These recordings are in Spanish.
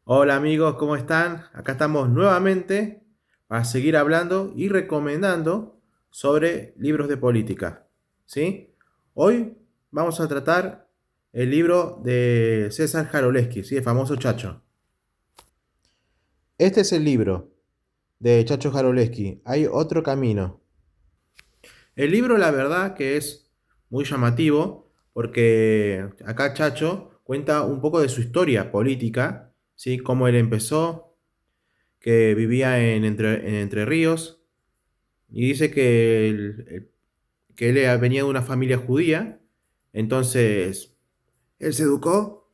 Hola amigos, ¿cómo están? Acá estamos nuevamente para seguir hablando y recomendando sobre libros de política. ¿Sí? Hoy vamos a tratar el libro de César Jarolesky, ¿sí? El famoso Chacho. Este es el libro de Chacho Jarolesky. Hay otro camino. El libro, la verdad, que es muy llamativo porque acá Chacho cuenta un poco de su historia política, ¿sí? Cómo él empezó, que vivía en Entre Ríos, y dice que que él venía de una familia judía. Entonces él se educó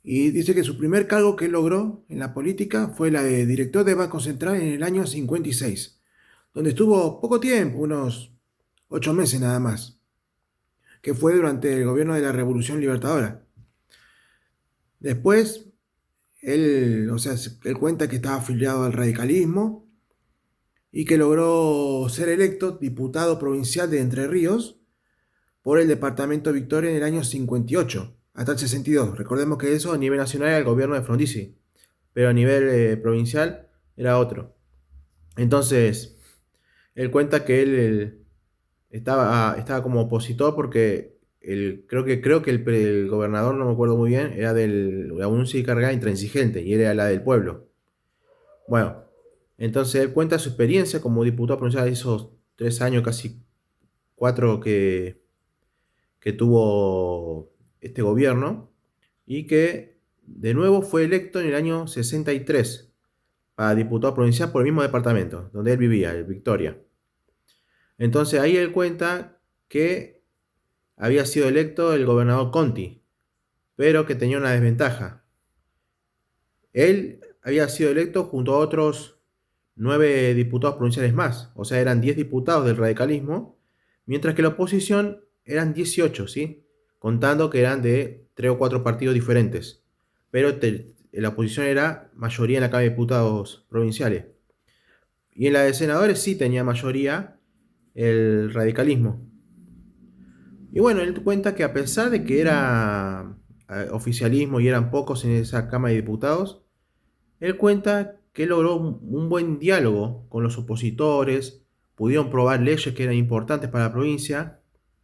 y dice que su primer cargo que él logró en la política fue la de director de Banco Central en el año 56, donde estuvo poco tiempo, unos 8 meses nada más, que fue durante el gobierno de la Revolución Libertadora. Después, él cuenta que estaba afiliado al radicalismo y que logró ser electo diputado provincial de Entre Ríos por el departamento Victoria en el año 58 hasta el 62. Recordemos que eso a nivel nacional era el gobierno de Frondizi, pero a nivel provincial era otro. Entonces, él cuenta que él estaba como opositor porque creo que el gobernador, no me acuerdo muy bien, era de la Unión Cívica Radical Intransigente y él era la del pueblo. Bueno, entonces él cuenta su experiencia como diputado provincial de esos 3 años, casi cuatro que tuvo este gobierno, y que de nuevo fue electo en el año 63 para diputado provincial por el mismo departamento donde él vivía, el Victoria. Entonces ahí él cuenta que había sido electo el gobernador Conti, pero que tenía una desventaja. Él había sido electo junto a otros 9 diputados provinciales más, o sea, eran 10 diputados del radicalismo, mientras que la oposición eran 18, ¿sí? Contando que eran de 3 o 4 partidos diferentes, pero la oposición era mayoría en la Cámara de Diputados provinciales. Y en la de senadores sí tenía mayoría el radicalismo. Y bueno, él cuenta que a pesar de que era oficialismo y eran pocos en esa Cámara de Diputados, él cuenta que logró un buen diálogo con los opositores, pudieron probar leyes que eran importantes para la provincia,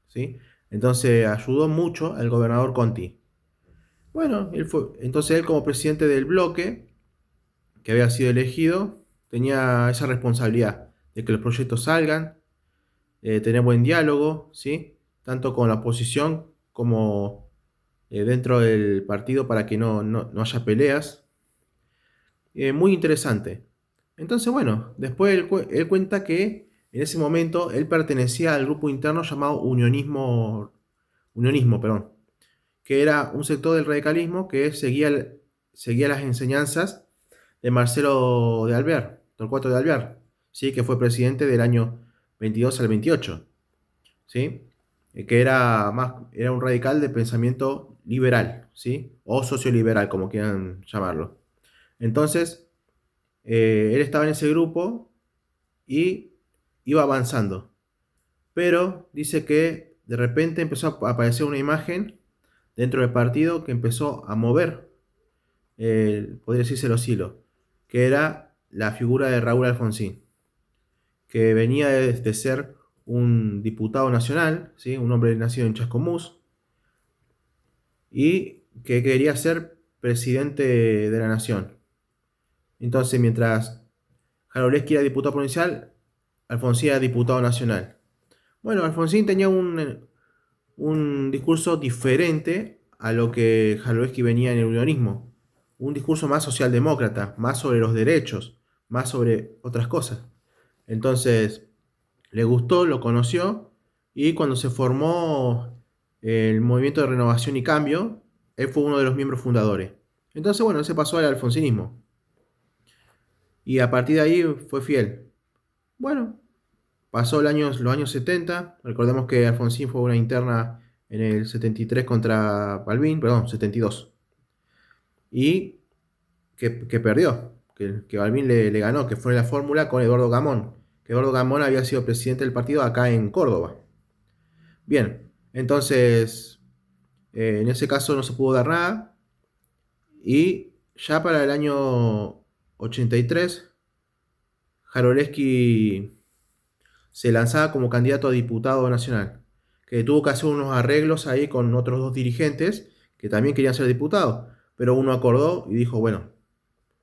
¿sí? Entonces ayudó mucho al gobernador Conti. Bueno, entonces él como presidente del bloque, que había sido elegido, tenía esa responsabilidad de que los proyectos salgan, tener buen diálogo, ¿sí? Tanto con la oposición como dentro del partido para que no haya peleas. Muy interesante. Entonces, bueno, después él cuenta que en ese momento él pertenecía al grupo interno llamado Unionismo, perdón, que era un sector del radicalismo que seguía las enseñanzas de Marcelo de Alvear, Torcuato de Alvear, ¿sí? Que fue presidente del año 22 al 28, ¿sí? Que era un radical de pensamiento liberal, ¿sí? O socioliberal, como quieran llamarlo. Entonces, él estaba en ese grupo y iba avanzando. Pero dice que de repente empezó a aparecer una imagen dentro del partido que empezó a mover, podría decirse los hilos, que era la figura de Raúl Alfonsín, que venía de ser un diputado nacional, ¿sí? Un hombre nacido en Chascomús, y que quería ser presidente de la nación. Entonces, mientras Jarolesky era diputado provincial, Alfonsín era diputado nacional. Bueno, Alfonsín tenía un discurso diferente a lo que Jarolesky venía en el unionismo. Un discurso más socialdemócrata, más sobre los derechos, más sobre otras cosas. Entonces, le gustó, lo conoció, y cuando se formó el Movimiento de Renovación y Cambio, él fue uno de los miembros fundadores. Entonces, bueno, él se pasó al alfonsinismo. Y a partir de ahí fue fiel. Bueno, pasó los años 70. Recordemos que Alfonsín fue una interna en el 73 contra Balbín, perdón, 72. Y que perdió, que Balbín le ganó, que fue en la fórmula con Eduardo Gamón. Que Eduardo Gamón había sido presidente del partido acá en Córdoba. Bien, entonces en ese caso no se pudo dar nada. Y ya para el año 83, Jaroleski se lanzaba como candidato a diputado nacional, que tuvo que hacer unos arreglos ahí con otros dos dirigentes que también querían ser diputados, pero uno acordó y dijo, bueno,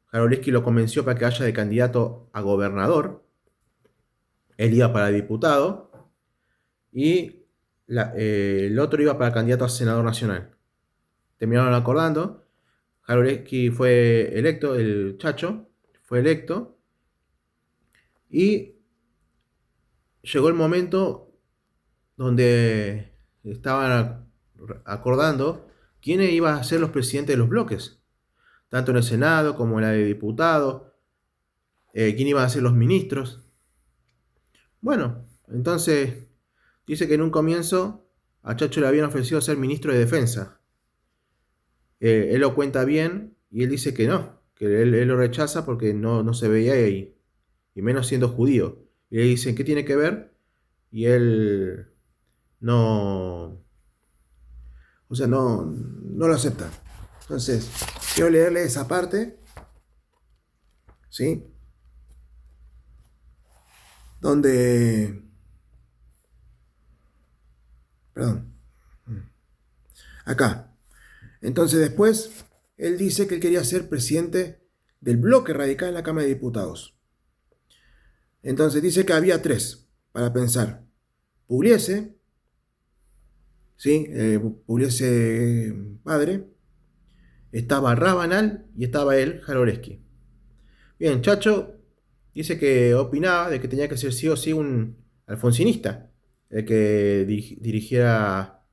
Jaroleski lo convenció para que vaya de candidato a gobernador, él iba para diputado y el otro iba para candidato a senador nacional. Terminaron acordando, Jaroleski fue electo, el Chacho fue electo y llegó el momento donde estaban acordando quiénes iban a ser los presidentes de los bloques, tanto en el Senado como en la de diputados, quién iban a ser los ministros. Bueno, entonces dice que en un comienzo a Chacho le habían ofrecido ser ministro de Defensa. Él lo cuenta bien y él dice que no, que él lo rechaza porque no se veía ahí, y menos siendo judío. Y le dicen, ¿qué tiene que ver? Y él no, o sea, no lo acepta. Entonces, quiero leerle esa parte, ¿sí? Donde, perdón, acá. Entonces después, él dice que él quería ser presidente del bloque radical en la Cámara de Diputados. Entonces dice que había tres para pensar. Pugliese, ¿sí? Pugliese padre, estaba Rabanal y estaba él, Jaroleski. Bien, Chacho dice que opinaba de que tenía que ser sí o sí un alfonsinista el que dirigiera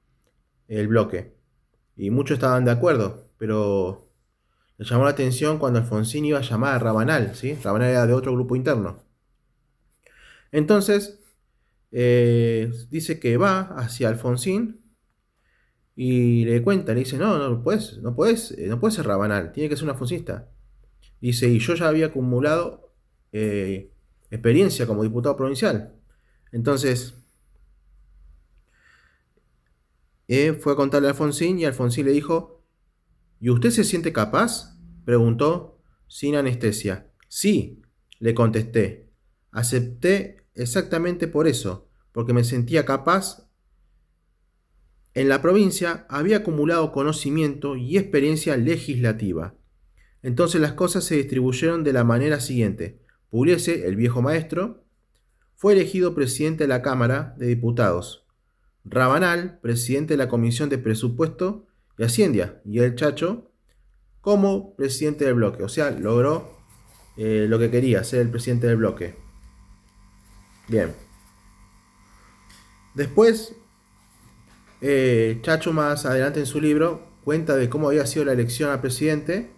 el bloque. Y muchos estaban de acuerdo, pero le llamó la atención cuando Alfonsín iba a llamar a Rabanal, ¿sí? Rabanal era de otro grupo interno. Entonces, dice que va hacia Alfonsín y le cuenta, le dice, no puedes ser Rabanal, tiene que ser un alfonsista. Dice, y yo ya había acumulado experiencia como diputado provincial. Entonces, fue a contarle a Alfonsín y Alfonsín le dijo, ¿y usted se siente capaz? Preguntó sin anestesia. Sí, le contesté. Acepté exactamente por eso, porque me sentía capaz. En la provincia había acumulado conocimiento y experiencia legislativa. Entonces las cosas se distribuyeron de la manera siguiente. Pugliese, el viejo maestro, fue elegido presidente de la Cámara de Diputados. Rabanal, presidente de la Comisión de Presupuesto y Hacienda, y el Chacho como presidente del bloque. O sea, logró lo que quería, ser el presidente del bloque. Bien. Después, Chacho más adelante en su libro cuenta de cómo había sido la elección al presidente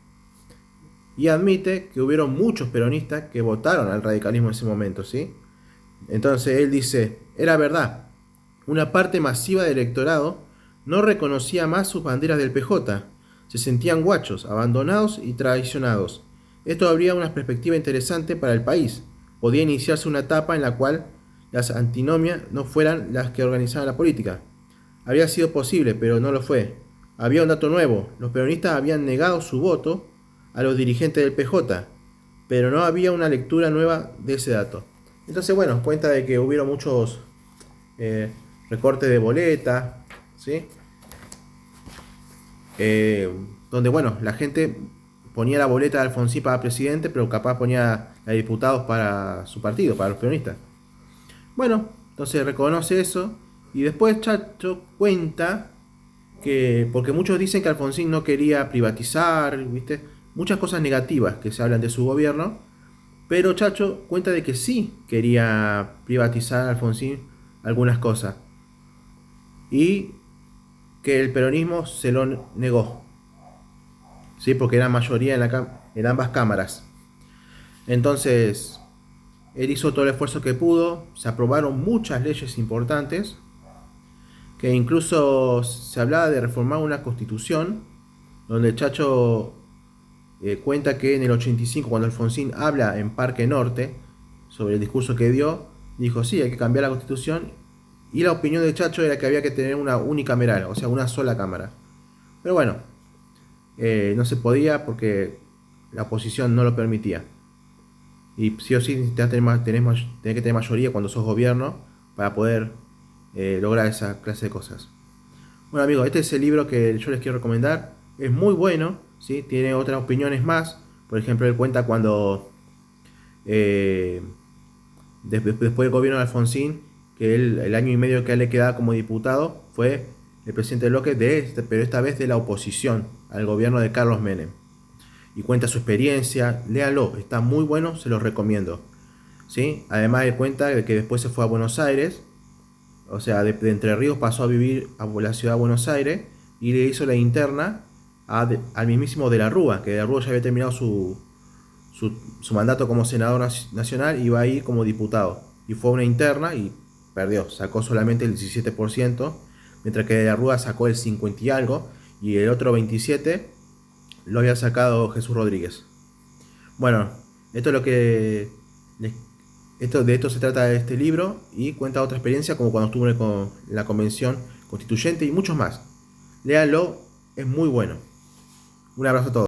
y admite que hubieron muchos peronistas que votaron al radicalismo en ese momento, ¿sí? Entonces él dice, era verdad, una parte masiva del electorado no reconocía más sus banderas del PJ, se sentían guachos, abandonados y traicionados. Esto abría una perspectiva interesante para el país. Podía iniciarse una etapa en la cual las antinomias no fueran las que organizaban la política. Había sido posible, pero no lo fue. Había un dato nuevo, los peronistas habían negado su voto a los dirigentes del PJ, pero no había una lectura nueva de ese dato. Entonces, bueno, cuenta de que hubieron muchos recortes de boleta, ¿sí? Donde, bueno, la gente ponía la boleta de Alfonsín para presidente, pero capaz ponía a diputados para su partido, para los peronistas. Bueno, entonces reconoce eso y después Chacho cuenta que, porque muchos dicen que Alfonsín no quería privatizar, ¿viste? Muchas cosas negativas que se hablan de su gobierno, pero Chacho cuenta de que sí quería privatizar a Alfonsín algunas cosas y que el peronismo se lo negó, ¿sí? Porque era mayoría en ambas cámaras. Entonces, él hizo todo el esfuerzo que pudo, se aprobaron muchas leyes importantes, que incluso se hablaba de reformar una constitución, donde Chacho cuenta que en el 85, cuando Alfonsín habla en Parque Norte sobre el discurso que dio, dijo, sí, hay que cambiar la constitución, y la opinión de Chacho era que había que tener una unicameral, o sea, una sola cámara. Pero bueno, no se podía porque la oposición no lo permitía. Y sí o sí tenés que tener mayoría cuando sos gobierno para poder lograr esa clase de cosas. Bueno amigos, este es el libro que yo les quiero recomendar. Es muy bueno, ¿sí? Tiene otras opiniones más. Por ejemplo, él cuenta cuando eh, después del gobierno de Alfonsín, que él, el año y medio que a él le quedaba como diputado, fue el presidente del bloque, pero esta vez de la oposición al gobierno de Carlos Menem. Y cuenta su experiencia, léalo, está muy bueno, se los recomiendo. ¿Sí? Además él cuenta de que después se fue a Buenos Aires, o sea, de Entre Ríos pasó a vivir a la ciudad de Buenos Aires y le hizo la interna al mismísimo de la Rúa, que de la Rúa ya había terminado su mandato como senador nacional y iba a ir como diputado. Y fue una interna y perdió, sacó solamente el 17%, mientras que de la Rúa sacó el 50 y algo, y el otro 27 lo había sacado Jesús Rodríguez. Bueno, esto es lo que de esto se trata este libro y cuenta otra experiencia como cuando estuvo en la convención constituyente y muchos más. Léanlo, es muy bueno. Un abrazo a todos.